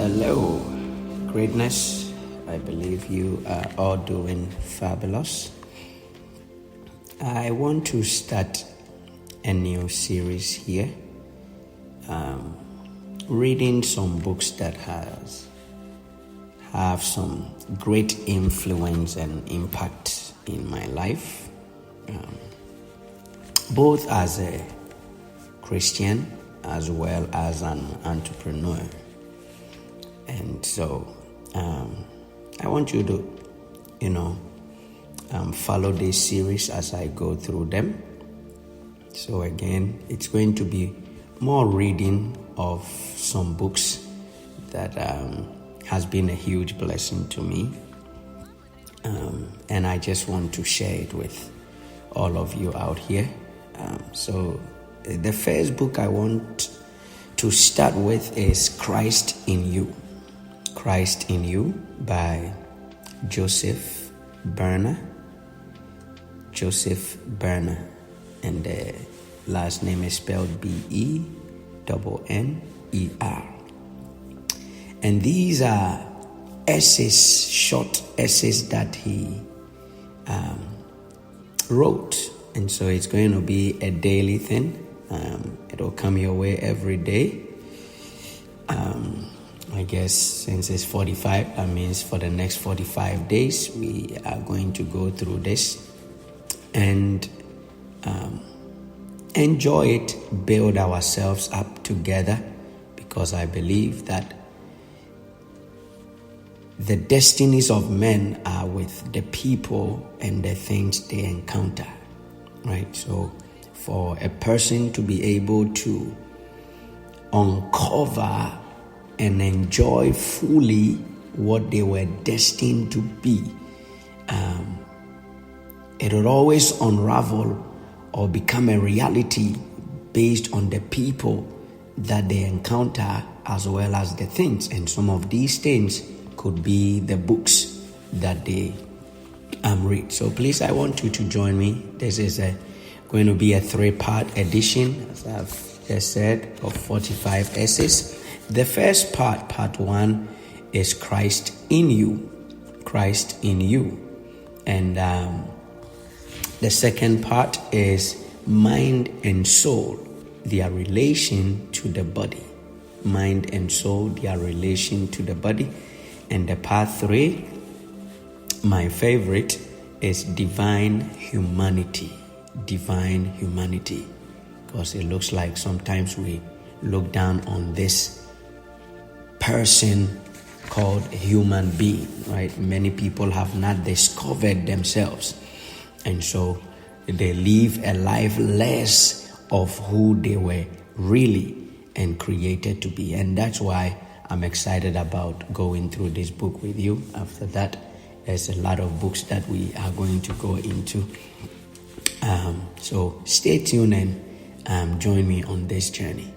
Hello, greatness. I believe you are all doing fabulous. I want to start a new series here, reading some books that have some great influence and impact in my life, both as a Christian as well as an entrepreneur. And so I want you to, follow this series as I go through them. So again, it's going to be more reading of some books that has been a huge blessing to me. And I just want to share it with all of you out here. So the first book I want to start with is Christ in You. Christ in You by Joseph Berner. Joseph Berner. And the last name is spelled Benner. And these are essays, short essays that he wrote. And so it's going to be a daily thing. It'll come your way every day. I guess since it's 45, that means for the next 45 days, we are going to go through this and enjoy it, build ourselves up together, because I believe that the destinies of men are with the people and the things they encounter, right? So for a person to be able to uncover and enjoy fully what they were destined to be, it will always unravel or become a reality based on the people that they encounter as well as the things. And some of these things could be the books that they read. So please, I want you to join me. This is going to be a 3-part edition, as I've just said, of 45 essays. The first part 1, is Christ in You. Christ in You. And the second part is mind and soul, their relation to the body. Mind and soul, their relation to the body. And the part 3, my favorite, is divine humanity. Divine humanity. Because it looks like sometimes we look down on this person called human being, right? Many people have not discovered themselves. And so they live a life less of who they were really and created to be. And that's why I'm excited about going through this book with you. After that, there's a lot of books that we are going to go into. So stay tuned and join me on this journey.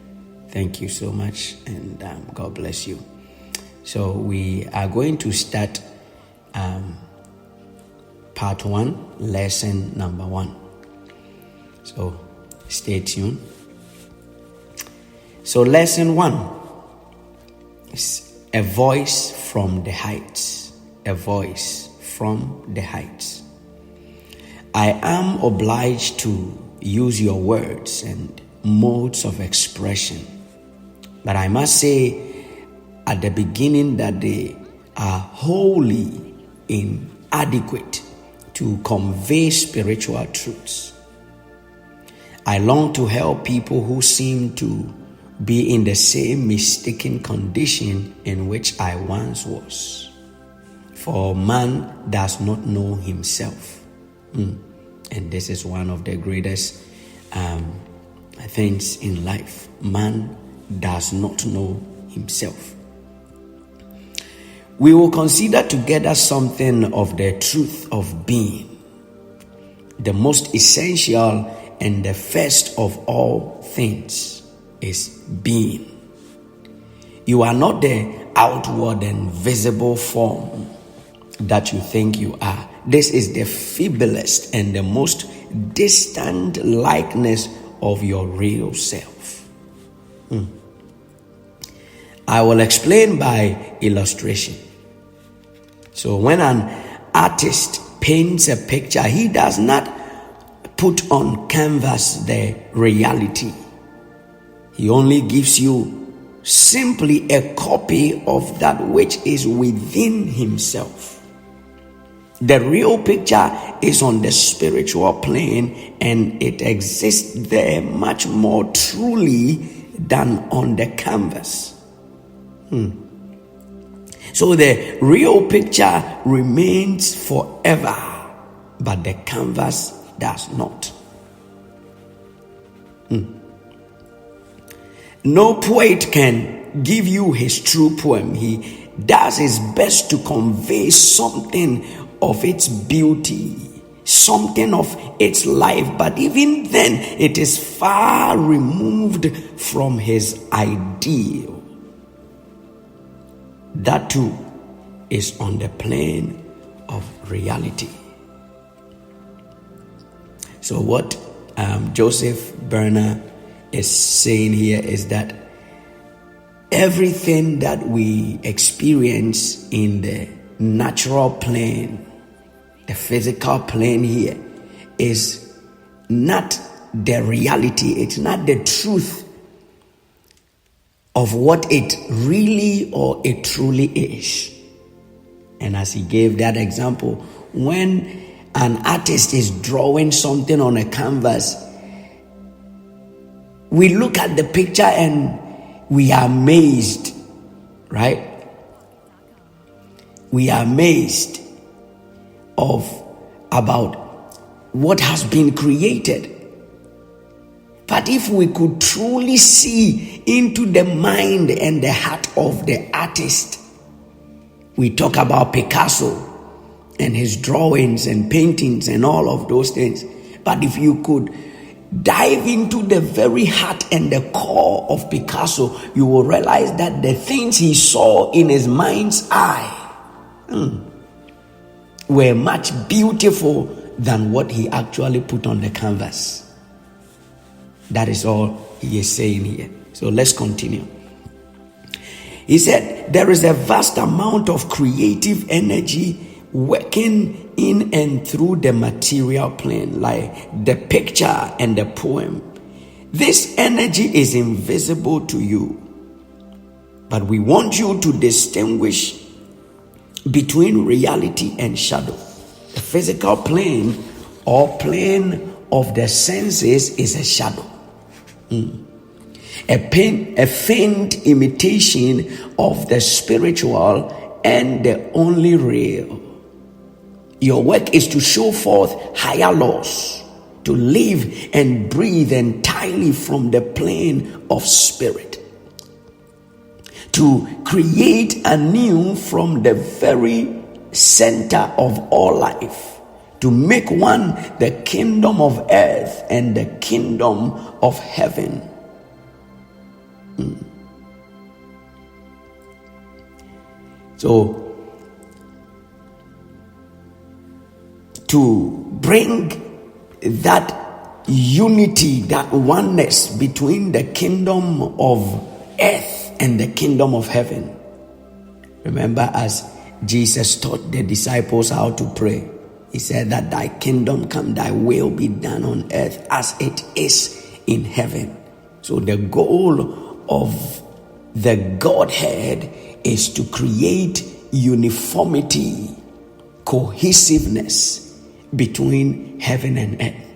Thank you so much, and God bless you. So we are going to start part 1, lesson number 1. So stay tuned. So lesson 1 is a voice from the heights. A voice from the heights. I am obliged to use your words and modes of expression, but I must say at the beginning that they are wholly inadequate to convey spiritual truths. I long to help people who seem to be in the same mistaken condition in which I once was. For man does not know himself. And this is one of the greatest things in life. Man does not know himself. We will consider together something of the truth of being. The most essential and the first of all things is being. You are not the outward and visible form that you think you are. This is the feeblest and the most distant likeness of your real self. I will explain by illustration. So when an artist paints a picture, he does not put on canvas the reality. He only gives you simply a copy of that which is within himself. The real picture is on the spiritual plane, and it exists there much more truly than on the canvas. So the real picture remains forever, but the canvas does not. No poet can give you his true poem. He does his best to convey something of its beauty, something of its life, but even then it is far removed from his ideal. That too is on the plane of reality. So what Joseph Berner is saying here is that everything that we experience in the natural plane, the physical plane here, is not the reality. It's not the truth of what it really or it truly is. And as he gave that example, when an artist is drawing something on a canvas, we look at the picture and we are amazed, right? We are amazed about what has been created. But if we could truly see into the mind and the heart of the artist, we talk about Picasso and his drawings and paintings and all of those things. But if you could dive into the very heart and the core of Picasso, you will realize that the things he saw in his mind's eye were much beautiful than what he actually put on the canvas. That is all he is saying here. So let's continue. He said, there is a vast amount of creative energy working in and through the material plane, like the picture and the poem. This energy is invisible to you, but we want you to distinguish between reality and shadow. The physical plane or plane of the senses is a shadow. A faint imitation of the spiritual and the only real. Your work is to show forth higher laws, to live and breathe entirely from the plane of spirit, to create anew from the very center of all life, to make one the kingdom of earth and the kingdom of heaven. So, to bring that unity, that oneness between the kingdom of earth and the kingdom of heaven. Remember, as Jesus taught the disciples how to pray, he said that thy kingdom come, thy will be done on earth as it is in heaven. So the goal of the Godhead is to create uniformity, cohesiveness between heaven and earth.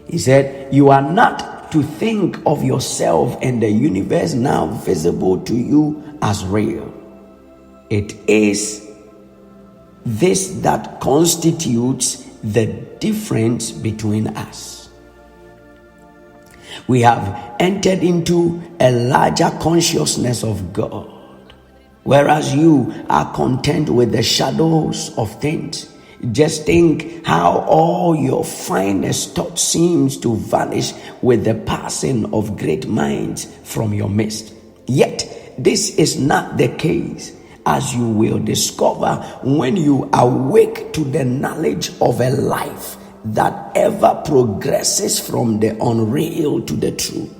He said, you are not to think of yourself and the universe now visible to you as real. It is this that constitutes the difference between us. We have entered into a larger consciousness of God, whereas you are content with the shadows of things. Just think how all your finest thoughts seems to vanish with the passing of great minds from your midst. Yet this is not the case, as you will discover when you awake to the knowledge of a life that ever progresses from the unreal to the true.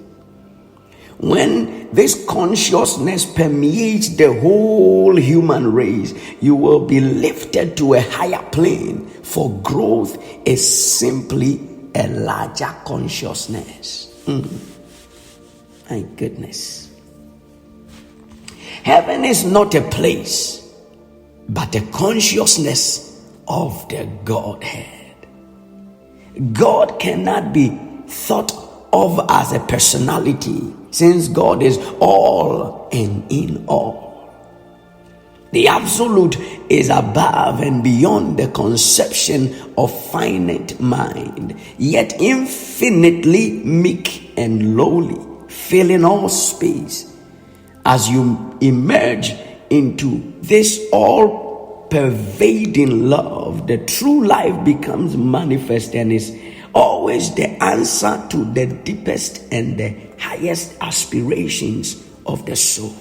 When this consciousness permeates the whole human race, you will be lifted to a higher plane, for growth is simply a larger consciousness. My goodness. Heaven is not a place, but a consciousness of the Godhead. God cannot be thought of as a personality, since God is all and in all. The absolute is above and beyond the conception of finite mind, yet infinitely meek and lowly, filling all space. As you emerge into this all-pervading love, the true life becomes manifest and is always the answer to the deepest and the highest aspirations of the soul.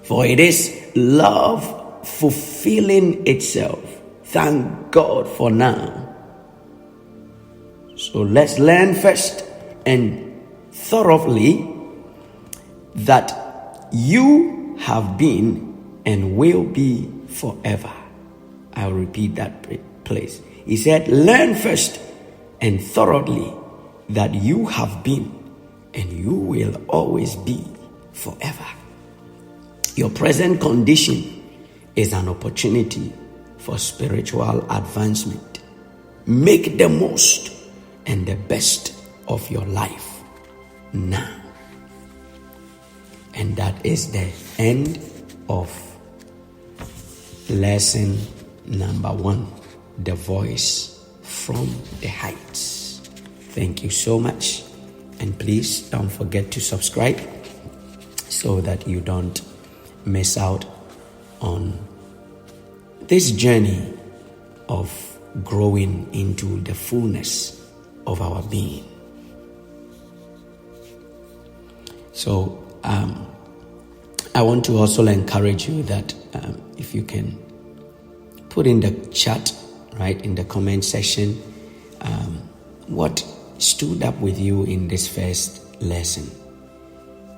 For it is love fulfilling itself. Thank God for now. So let's learn first and thoroughly that you have been and will be forever. I'll repeat that place. He said, learn first and thoroughly that you have been and you will always be forever. Your present condition is an opportunity for spiritual advancement. Make the most and the best of your life now. And that is the end of lesson number 1. The voice from the heights. Thank you so much, and please don't forget to subscribe so that you don't miss out on this journey of growing into the fullness of our being. So I want to also encourage you that if you can put in the chat, right, in the comment section, what stood up with you in this first lesson.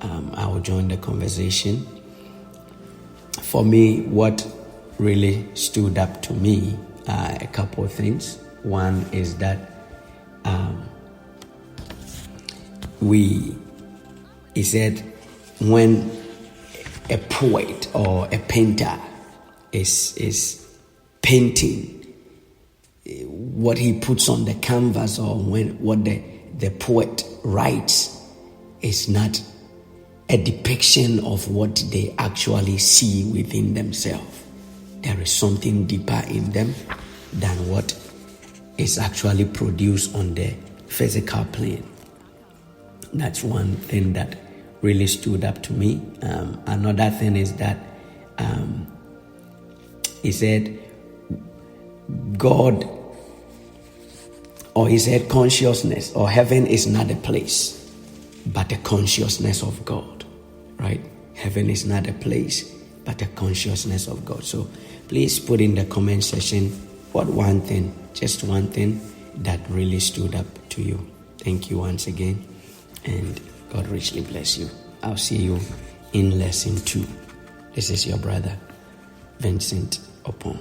I will join the conversation. For me, what really stood up to me, a couple of things. One is that he said, when a poet or a painter is painting, what he puts on the canvas, or what the poet writes, is not a depiction of what they actually see within themselves. There is something deeper in them than what is actually produced on the physical plane. That's one thing that really stood up to me. Another thing is that he said God, or he said consciousness or heaven is not a place, but a consciousness of God, right? Heaven is not a place, but a consciousness of God. So please put in the comment section what one thing, just one thing that really stood up to you. Thank you once again, and God richly bless you. I'll see you in lesson 2. This is your brother, Vincent Opon.